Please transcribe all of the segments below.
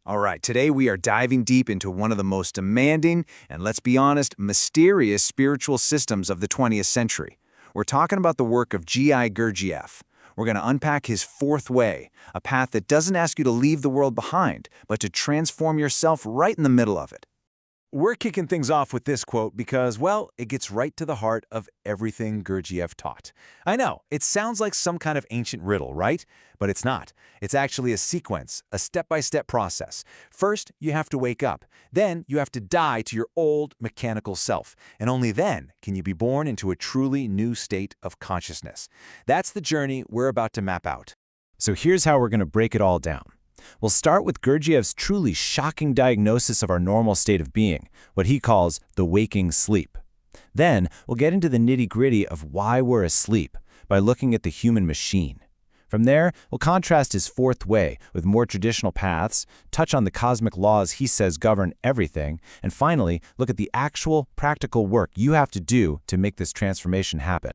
All right, today we are diving deep into one of the most demanding and, let's be honest, mysterious spiritual systems of the 20th century. We're talking about the work of G.I. Gurdjieff. We're going to unpack his fourth way, a path that doesn't ask you to leave the world behind, but to transform yourself right in the middle of it. We're kicking things off with this quote because, well, it gets right to the heart of everything Gurdjieff taught. I know, it sounds like some kind of ancient riddle, right? But it's not. It's actually a sequence, a step-by-step process. First, you have to wake up. Then, you have to die to your old mechanical self. And only then can you be born into a truly new state of consciousness. That's the journey we're about to map out. So here's how we're going to break it all down. We'll start with Gurdjieff's truly shocking diagnosis of our normal state of being, what he calls the waking sleep. Then, we'll get into the nitty-gritty of why we're asleep by looking at the human machine. From there, we'll contrast his fourth way with more traditional paths, touch on the cosmic laws he says govern everything, and finally, look at the actual, practical work you have to do to make this transformation happen.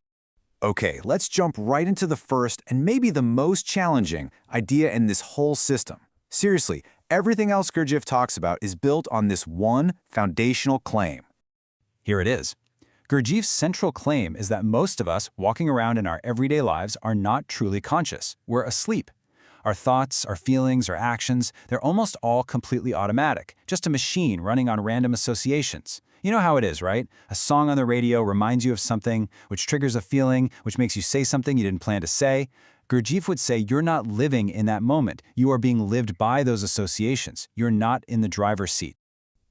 Okay, let's jump right into the first and maybe the most challenging idea in this whole system. Seriously, everything else Gurdjieff talks about is built on this one foundational claim. Here it is. Gurdjieff's central claim is that most of us walking around in our everyday lives are not truly conscious. We're asleep. Our thoughts, our feelings, our actions, they're almost all completely automatic, just a machine running on random associations. You know how it is, right? A song on the radio reminds you of something, which triggers a feeling, which makes you say something you didn't plan to say. Gurdjieff would say you're not living in that moment. You are being lived by those associations. You're not in the driver's seat.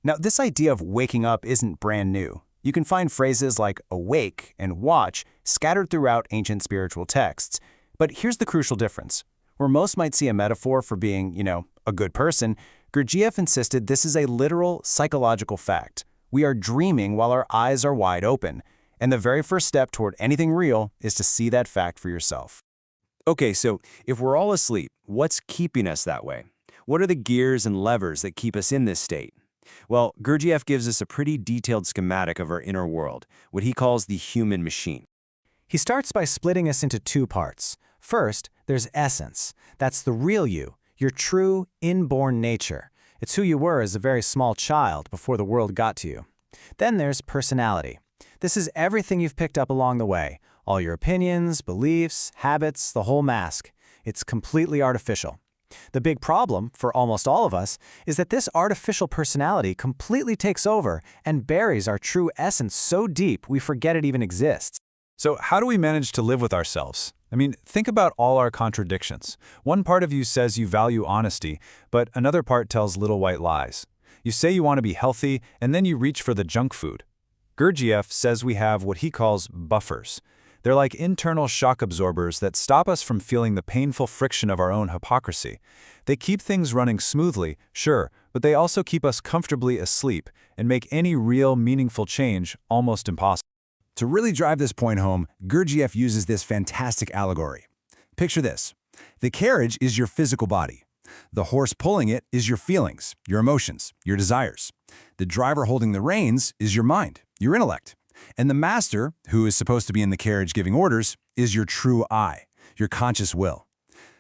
Now, this idea of waking up isn't brand new. You can find phrases like awake and watch scattered throughout ancient spiritual texts. But here's the crucial difference. Where most might see a metaphor for being, a good person, Gurdjieff insisted this is a literal psychological fact. We are dreaming while our eyes are wide open, and the very first step toward anything real is to see that fact for yourself. Okay, so if we're all asleep, what's keeping us that way? What are the gears and levers that keep us in this state? Well, Gurdjieff gives us a pretty detailed schematic of our inner world, what he calls the human machine. He starts by splitting us into two parts. First, there's essence. That's the real you, your true, inborn nature. It's who you were as a very small child before the world got to you. Then there's personality. This is everything you've picked up along the way, all your opinions, beliefs, habits, the whole mask. It's completely artificial. The big problem, for almost all of us, is that this artificial personality completely takes over and buries our true essence so deep we forget it even exists. So how do we manage to live with ourselves? I mean, think about all our contradictions. One part of you says you value honesty, but another part tells little white lies. You say you want to be healthy, and then you reach for the junk food. Gurdjieff says we have what he calls buffers. They're like internal shock absorbers that stop us from feeling the painful friction of our own hypocrisy. They keep things running smoothly, sure, but they also keep us comfortably asleep and make any real, meaningful change almost impossible. To really drive this point home, Gurdjieff uses this fantastic allegory. Picture this. The carriage is your physical body. The horse pulling it is your feelings, your emotions, your desires. The driver holding the reins is your mind, your intellect. And the master, who is supposed to be in the carriage giving orders, is your true I, your conscious will.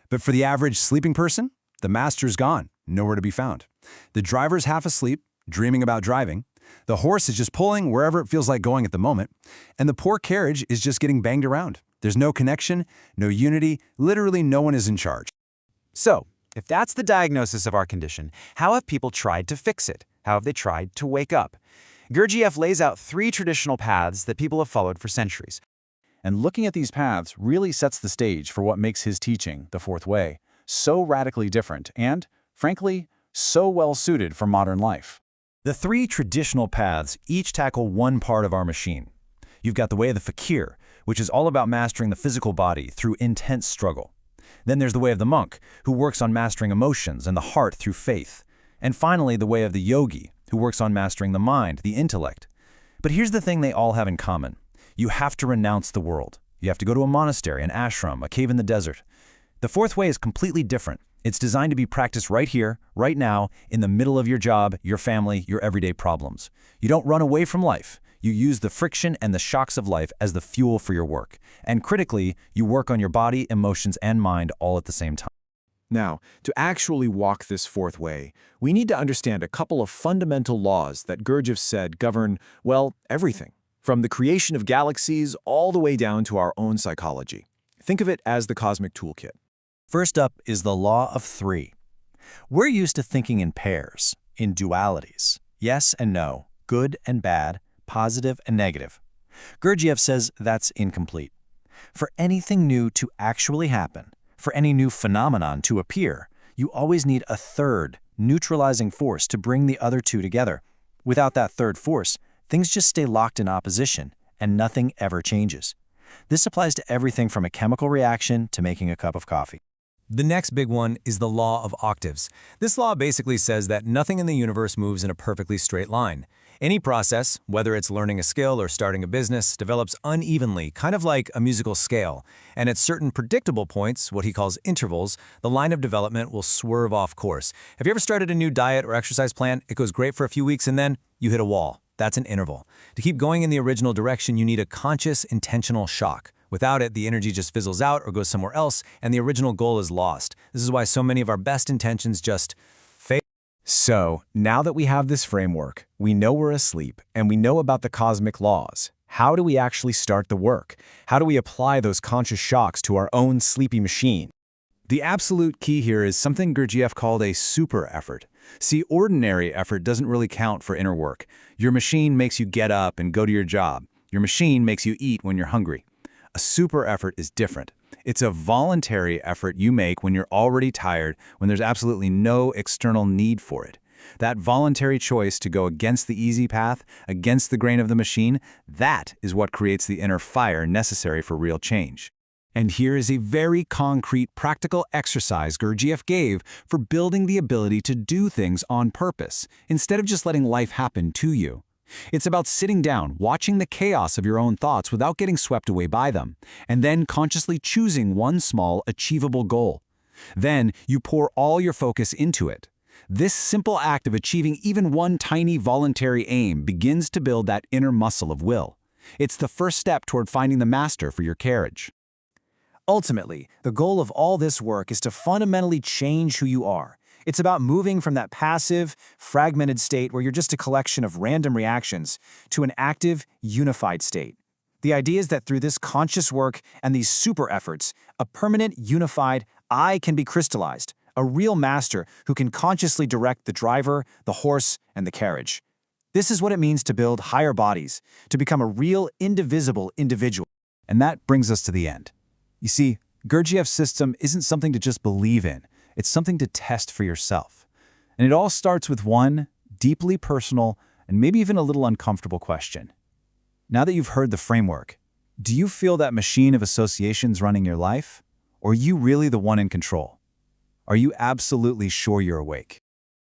But for the average sleeping person, the master's gone, nowhere to be found. The driver's half asleep, dreaming about driving. The horse is just pulling wherever it feels like going at the moment. And the poor carriage is just getting banged around. There's no connection, no unity, literally no one is in charge. So, if that's the diagnosis of our condition, how have people tried to fix it? How have they tried to wake up? Gurdjieff lays out three traditional paths that people have followed for centuries. And looking at these paths really sets the stage for what makes his teaching, the Fourth Way, so radically different and, frankly, so well-suited for modern life. The three traditional paths each tackle one part of our machine. You've got the way of the fakir, which is all about mastering the physical body through intense struggle. Then there's the way of the monk, who works on mastering emotions and the heart through faith. And finally, the way of the yogi, who works on mastering the mind, the intellect. But here's the thing they all have in common. You have to renounce the world. You have to go to a monastery, an ashram, a cave in the desert. The Fourth Way is completely different. It's designed to be practiced right here, right now, in the middle of your job, your family, your everyday problems. You don't run away from life. You use the friction and the shocks of life as the fuel for your work. And critically, you work on your body, emotions, and mind all at the same time. Now, to actually walk this fourth way, we need to understand a couple of fundamental laws that Gurdjieff said govern, well, everything, from the creation of galaxies all the way down to our own psychology. Think of it as the cosmic toolkit. First up is the law of three. We're used to thinking in pairs, in dualities, yes and no, good and bad, positive and negative. Gurdjieff says that's incomplete. For anything new to actually happen, for any new phenomenon to appear, you always need a third, neutralizing force to bring the other two together. Without that third force, things just stay locked in opposition, and nothing ever changes. This applies to everything from a chemical reaction to making a cup of coffee. The next big one is the law of octaves. This law basically says that nothing in the universe moves in a perfectly straight line. Any process, whether it's learning a skill or starting a business, develops unevenly, kind of like a musical scale. And at certain predictable points, what he calls intervals, the line of development will swerve off course. Have you ever started a new diet or exercise plan? It goes great for a few weeks and then you hit a wall. That's an interval. To keep going in the original direction, you need a conscious, intentional shock. Without it, the energy just fizzles out or goes somewhere else, and the original goal is lost. This is why so many of our best intentions just fail. So, now that we have this framework, we know we're asleep, and we know about the cosmic laws. How do we actually start the work? How do we apply those conscious shocks to our own sleepy machine? The absolute key here is something Gurdjieff called a super effort. See, ordinary effort doesn't really count for inner work. Your machine makes you get up and go to your job. Your machine makes you eat when you're hungry. A super effort is different. It's a voluntary effort you make when you're already tired, when there's absolutely no external need for it. That voluntary choice to go against the easy path, against the grain of the machine, that is what creates the inner fire necessary for real change. And here is a very concrete, practical exercise Gurdjieff gave for building the ability to do things on purpose, instead of just letting life happen to you. It's about sitting down, watching the chaos of your own thoughts without getting swept away by them, and then consciously choosing one small, achievable goal. Then you pour all your focus into it. This simple act of achieving even one tiny voluntary aim begins to build that inner muscle of will. It's the first step toward finding the master for your carriage. Ultimately, the goal of all this work is to fundamentally change who you are. It's about moving from that passive, fragmented state where you're just a collection of random reactions to an active, unified state. The idea is that through this conscious work and these super efforts, a permanent, unified I can be crystallized, a real master who can consciously direct the driver, the horse, and the carriage. This is what it means to build higher bodies, to become a real, indivisible individual. And that brings us to the end. You see, Gurdjieff's system isn't something to just believe in. It's something to test for yourself. And it all starts with one deeply personal and maybe even a little uncomfortable question. Now that you've heard the framework, do you feel that machine of associations running your life? Or are you really the one in control? Are you absolutely sure you're awake?